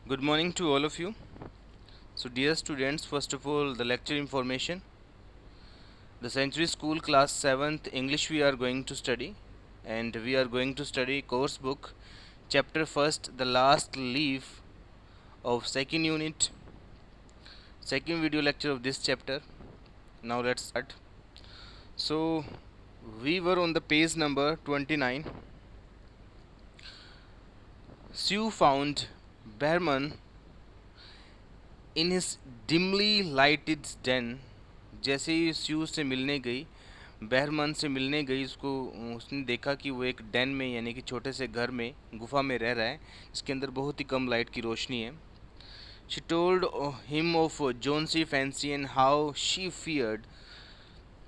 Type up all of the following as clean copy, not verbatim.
Good morning to all of you. So, dear students, first of all, the lecture information. The Century School class 7th English we are going to study, and we are going to study course book, chapter first, the last leaf of second unit, second video lecture of this chapter. Now, let's start. So, we were on the page number 29. Sue found Behrman in his dimly lighted den. जैसे ही स्यू से मिलने गई, बहरमन से मिलने गई, उसने देखा कि वो एक डेन में यानी कि छोटे से घर में गुफा में रह रहा है जिसके अंदर बहुत ही कम लाइट की रोशनी है. She told him of Johnsy fancy and how she feared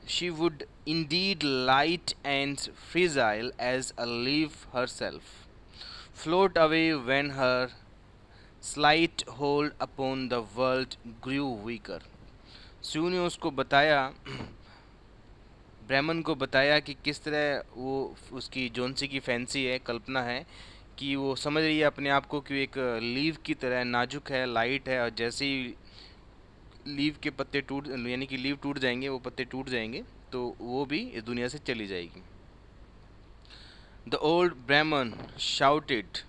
she would indeed light and fragile as a leaf herself, float away when her slight hold upon the world grew weaker. स्यू ने उसको बताया, ब्राह्मण को बताया कि किस तरह वो उसकी जोनसी की फैंसी है, कल्पना है कि वो समझ रही है अपने आप को कि एक लीव की तरह नाजुक है, लाइट है, और जैसे ही लीव के पत्ते टूट यानी कि लीव टूट जाएंगे, वो पत्ते टूट जाएंगे, तो वो भी इस दुनिया से चली जाएगी. द ओल्ड ब्राह्मण shouted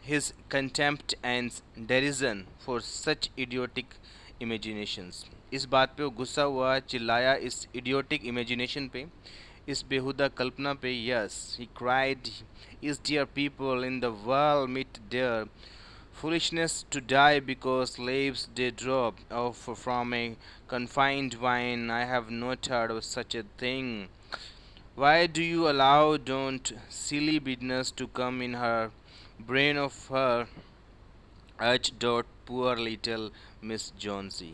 his contempt and derision for such idiotic imaginations. इस बात पे वो गुस्सा हुआ, चिल्लाया इस idiotic imagination पे, इस बेहुदा कल्पना पे. Yes, he cried, is dear people in the world meet their foolishness to die because leaves they drop off from a confined vine? I have not heard of such a thing. Why do you allow don't silly business to come in her brain of her H. dot poor little Miss Jonesy?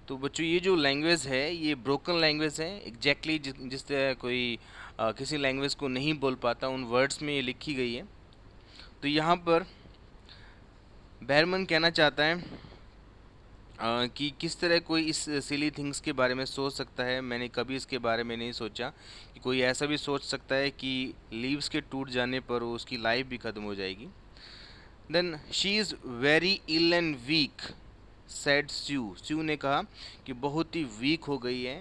तो बच्चों, ये जो language है ये broken language है. Exactly जिस तरह कोई किसी लैंग्वेज को नहीं बोल पाता, उन वर्ड्स में ये लिखी गई है. तो यहाँ पर बहरमन कहना चाहता है कि किस तरह कोई इस सिली थिंग्स के बारे में सोच सकता है. मैंने कभी इसके बारे में नहीं सोचा कि कोई ऐसा भी सोच सकता है कि लीव्स के टूट जाने पर वो उसकी लाइफ भी ख़त्म हो जाएगी. Then she is very ill and weak said Sue. Sue ने कहा कि बहुत ही वीक हो गई है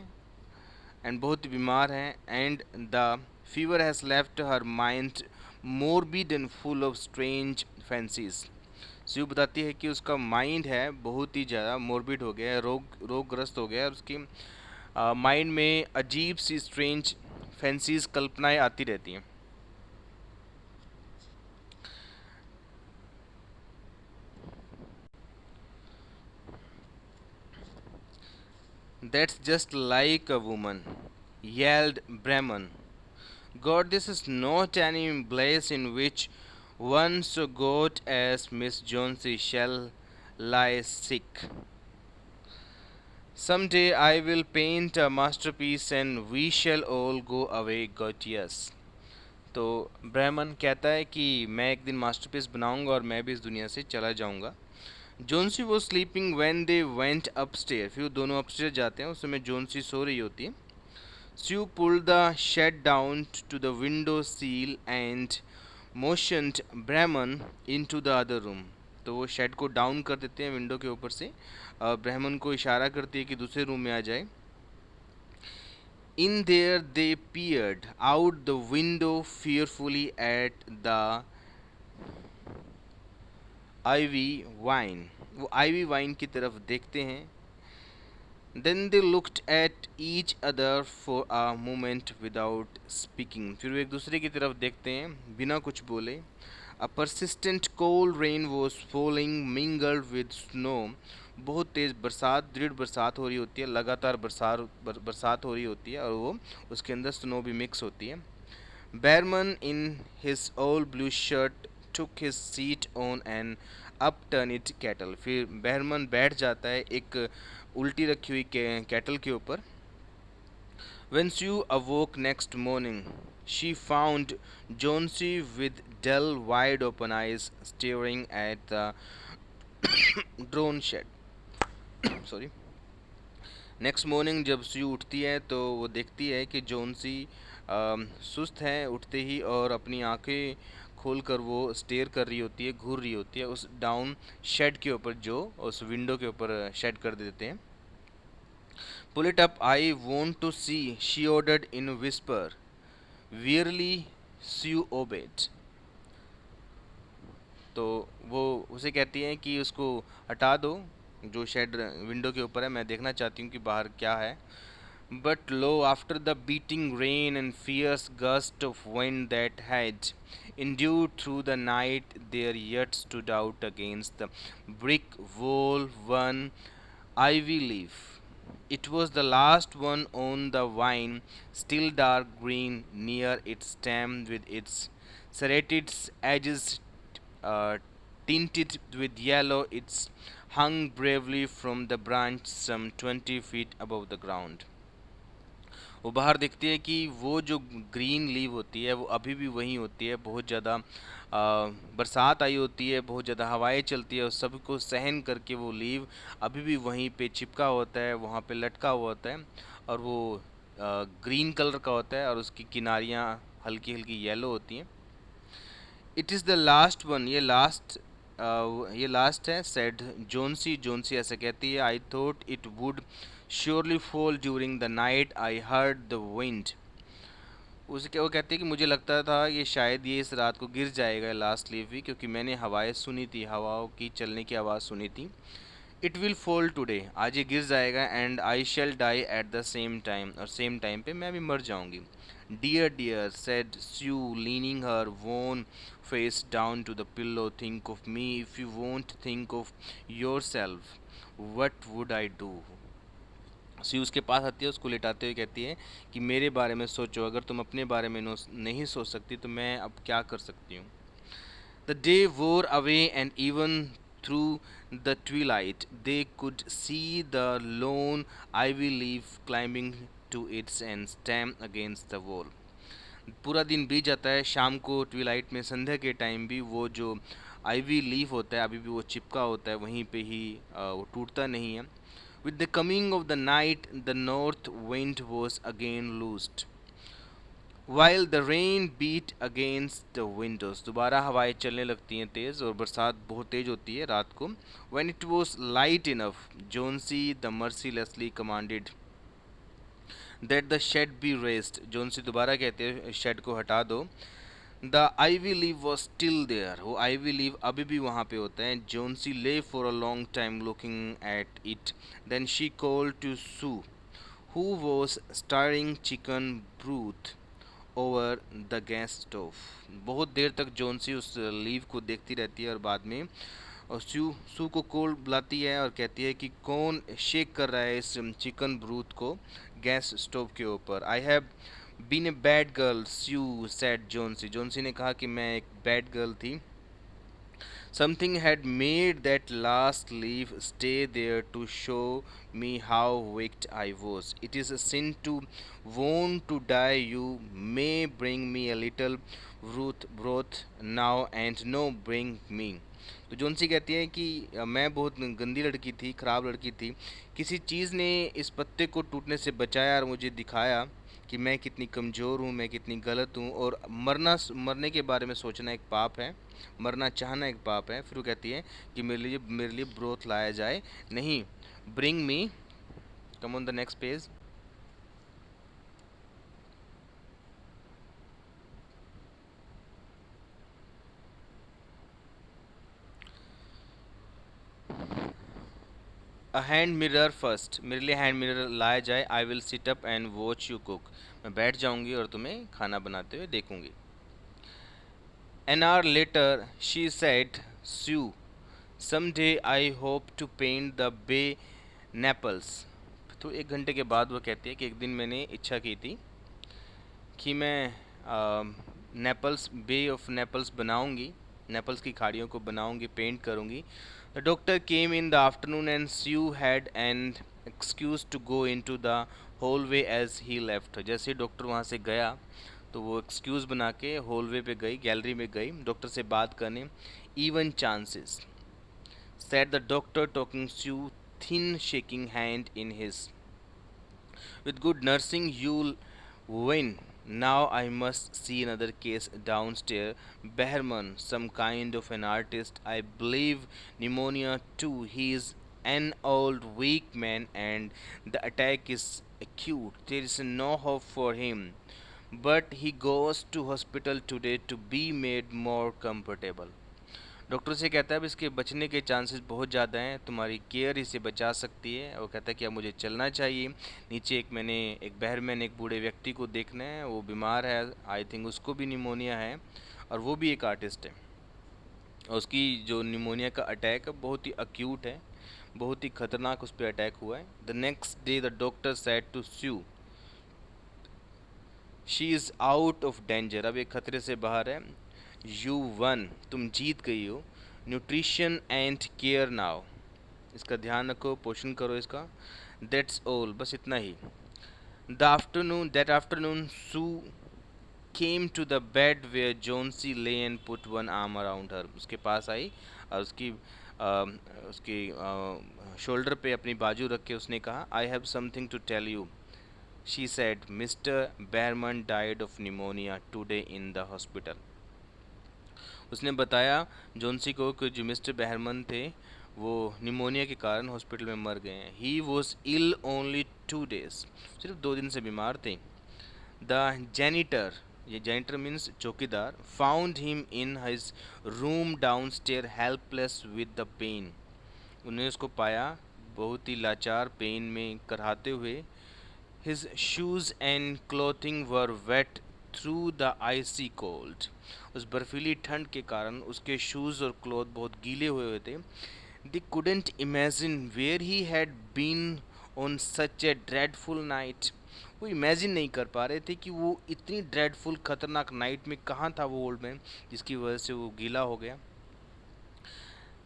एंड बहुत ही बीमार है. And the fever has left her mind morbid and full of strange fancies. Sue बताती है कि उसका माइंड है बहुत ही ज़्यादा मोरबिड हो गया है, रोगग्रस्त हो गया है, और उसकी माइंड में अजीब सी स्ट्रेंज फैंसीज कल्पनाएं आती रहती हैं. That's just like a woman, yelled Brahman. God, this is not any place in which one so good as Miss Jonesy shall lie sick. Some day I will paint a masterpiece and we shall all go away gorgeous. तो ब्राह्मण कहता है कि मैं एक दिन masterpiece बनाऊंगा और मैं भी इस दुनिया से चला जाऊंगा. जोन्सी वो sleeping when they went upstair. फिर वो दोनों अपस्टेयर जाते हैं, उस समय जोन्सी सो रही होती है. Sue pulled the shade down to the window sill and motioned Behrman into the other room. तो वो शेड को डाउन कर देते हैं विंडो के ऊपर से, ब्राह्मण को इशारा करती है कि दूसरे रूम में आ जाए. In there they peered out the window fearfully at the ivy vine. वो आईवी वाइन की तरफ देखते हैं. Then they looked at each other for a moment without speaking. फिर वो एक दूसरे की तरफ देखते हैं बिना कुछ बोले. A persistent cold rain was falling mingled with snow. बहुत तेज़ बरसात, दृढ़ बरसात हो रही होती है, लगातार बरसात हो रही होती है, और वो उसके अंदर स्नो भी मिक्स होती है. Behrman in his old blue shirt took his seat on an upturned kettle. फिर बहरमन बैठ जाता है एक उल्टी रखी हुई कैटल के ऊपर. When Sue awoke next morning, she found Jonesy with dull, wide open eyes staring at the drone shed. Sorry. Next morning जब स्यू उठती है तो वो देखती है कि जोन्सी सुस्त है उठते ही, और अपनी आंखें खोलकर वो स्टेयर कर रही होती है, घूर रही होती है उस डाउन शेड के ऊपर, जो उस विंडो के ऊपर शेड कर देते हैं। Pull it up, I want to see, she ordered in whisper. Wearily Sue obeyed. तो वो उसे कहती हैं कि उसको हटा दो, जो शेड विंडो के ऊपर है, मैं देखना चाहती हूँ कि बाहर क्या है। But lo, after the beating rain and fierce gust of wind that had endured through the night, there yet stood out against the brick wall one ivy leaf. It was the last one on the vine, still dark green near its stem, with its serrated edges uh, tinted with yellow. It hung bravely from the branch some 20 feet above the ground. वो बाहर दिखती है कि वो जो green leave होती है वो अभी भी वहीं होती है। बहुत ज़्यादा बरसात आई होती है, बहुत ज़्यादा हवाएं चलती है, उस सब को सहन करके वो लीव अभी भी वहीं पे चिपका होता है, वहाँ पे लटका हुआ होता है, और वो ग्रीन कलर का होता है और उसकी किनारियाँ हल्की हल्की येलो होती हैं। It is the last one, ये लास्ट है, सेड जोन्सी। जोन्सी ऐसे कहती है, I thought it would surely fall during the night, I heard the wind. उसे वो कहती है कि मुझे लगता था ये शायद ये इस रात को गिर जाएगा लास्ट लीव भी, क्योंकि मैंने हवाएं सुनी थी, हवाओं की चलने की आवाज़ सुनी थी। इट विल फॉल टुडे, आज ये गिर जाएगा, and I shall die at the same time, और सेम टाइम पे मैं भी मर जाऊंगी। Dear dear said Sue, leaning her wan face down to the pillow, think of me if you won't think of yourself, what would I do. सी उसके पास आती है, उसको लिटाते हुए कहती है कि मेरे बारे में सोचो, अगर तुम अपने बारे में नहीं सोच सकती तो मैं अब क्या कर सकती हूँ। The day wore away, and even through the twilight they could see the lone ivy leaf climbing to its and stem against the wall. पूरा दिन बीत जाता है, शाम को ट्विलाइट में, संध्या के टाइम भी वो जो आईवी लीफ होता है अभी भी वो चिपका होता है वहीं पे ही, वो टूटता नहीं है। With the coming of the night the north wind was again loosed, while the rain beat against the windows. दोबारा हवाएं चलने लगती हैं तेज़, और बरसात बहुत तेज होती है रात को। When it was light enough, Johnsy the mercilessly commanded that the shade be raised. Johnsy दोबारा कहते हैं शेड को हटा दो। The ivy leaf was still there, वो आईवी लीव अभी भी वहाँ पे होता है। Johnsy lay for a long time looking at it, then she called to Sue who was stirring chicken broth over the gas stove. बहुत देर तक जोन्सी उस लीव को देखती रहती है, और बाद में और सू को कॉल बुलाती है और कहती है कि कौन शेक कर रहा है इस चिकन ब्रूथ को गैस स्टोव के ऊपर। I have been a bad girl Sue said Johnsy. Johnsy ने कहा कि मैं एक बैड गर्ल थी। Something had made that last leaf stay there to show me how wicked I was. It is a sin to want to die. You may bring me a little broth now and no bring me. तो जोन्सी कहती है कि मैं बहुत गंदी लड़की थी, ख़राब लड़की थी। किसी चीज़ ने इस पत्ते को टूटने से बचाया और मुझे दिखाया कि मैं कितनी कमज़ोर हूँ, मैं कितनी गलत हूँ, और मरने के बारे में सोचना एक पाप है, मरना चाहना एक पाप है। फिर वो कहती है कि मेरे लिए ब्रोथ लाया जाए, नहीं, bring me, come on the next page. A hand mirror first, मेरे लिए हैंड मिरर लाया जाए। I will sit up and watch you cook, मैं बैठ जाऊंगी और तुम्हें खाना बनाते हुए देखूंगी। An hour later she said Sue, someday I hope to paint the bay Naples। तो 1 घंटे के बाद वो कहती है कि एक दिन मैंने इच्छा की थी कि मैं नेपल्स, बे ऑफ नेपल्स बनाऊंगी, नेपल्स की खाड़ियों को बनाऊंगी, पेंट करूंगी। The doctor came in the afternoon and Sue had an excuse to go into the hallway as he left. जैसे ही डॉक्टर वहाँ से गया तो वो एक्सक्यूज़ बना के हॉलवे पे गई, गैलरी में गई डॉक्टर से बात करने। Even chances, said the doctor, talking Sue, thin shaking hand in his. With good nursing, you'll When now I must see another case downstairs. Behrman, some kind of an artist, I believe pneumonia too. He is an old weak man and the attack is acute. There is no hope for him. But he goes to hospital today to be made more comfortable. Doctor से कहता है अब इसके बचने के chances बहुत ज़्यादा हैं, तुम्हारी केयर इसे बचा सकती है। वो कहता है कि अब मुझे चलना चाहिए। नीचे एक बहरमैन एक बूढ़े व्यक्ति को देखना है, वो बीमार है, आई थिंक उसको भी निमोनिया है और वो भी एक आर्टिस्ट है। और उसकी जो निमोनिया का अटैक है बहुत ही अक्यूट है, बहुत ही खतरनाक उस पर अटैक हुआ है। The next day the doctor said to Sue she is out of danger, अब ये खतरे से बाहर है। यू वन, तुम जीत गई हो। न्यूट्रिशन एंड केयर नाउ, इसका ध्यान रखो, पोषण करो इसका। दैट्स ऑल, बस इतना ही। That afternoon Sue came to the bed where Johnsy lay and put one arm around her, उसके पास आई और उसकी शोल्डर पे अपनी बाजू रख के उसने कहा, I have something to tell you. She said, Mr Behrman died of pneumonia today in the hospital. उसने बताया जोन्सी को कि जो मिस्टर बेहरमन थे वो निमोनिया के कारण हॉस्पिटल में मर गए हैं। He was ill only 2 days, सिर्फ 2 दिन से बीमार थे। द जेनिटर, ये जेनिटर मीन्स चौकीदार, found him in his room down stair helpless with the pain, उन्होंने उसको पाया बहुत ही लाचार, पेन में कराहते हुए। His shoes and clothing were wet through the icy cold, उस बर्फीली ठंड के कारण उसके शूज़ और क्लॉथ बहुत गीले हुए हुए थे। They couldn't imagine where he had been on such a dreadful night, वो इमेजिन नहीं कर पा रहे थे कि वो इतनी ड्रेडफुल खतरनाक नाइट में कहाँ था वो ओल्ड मैन, जिसकी वजह से वो गीला हो गया।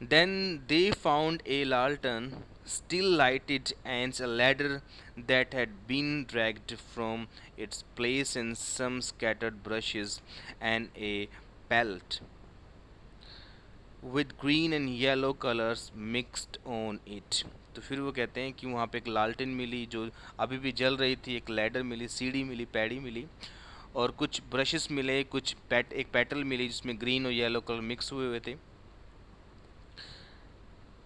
Then they found a lantern still lighted and a ladder that had been dragged from its place and some scattered brushes and a palette with green and yellow colors mixed on it। तो फिर वो कहते हैं कि वहाँ पे एक लालटेन मिली जो अभी भी जल रही थी, एक लैडर मिली, सीढ़ी मिली, पैड़ी मिली और कुछ ब्रशेस मिले, एक पेटल मिली जिसमें ग्रीन और येलो कलर मिक्स हुए हुए थे।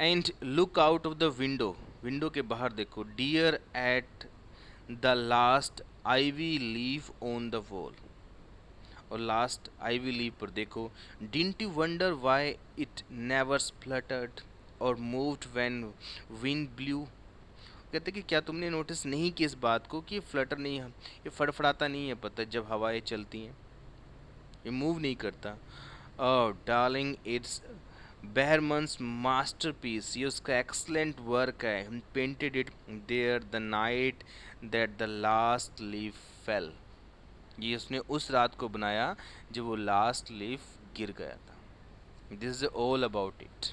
And look out of the window, window के बाहर देखो, dear at the last ivy leaf on the wall, और लास्ट आईवी लीफ पर देखो। Didn't you wonder why it never fluttered और मूव्ड व्हेन विंड ब्लू, कहते कि क्या तुमने नोटिस नहीं की इस बात को कि ये फ्लटर नहीं है, ये फड़फड़ाता नहीं है पता जब हवाएं चलती हैं, ये मूव नहीं करता। ओह डार्लिंग, इट्स Behrman's masterpiece, ये उसका एक्सलेंट वर्क है। Painted it there the night that the last leaf fell, ये उसने उस रात को बनाया जब वो लास्ट लीफ गिर गया था। This is all about it.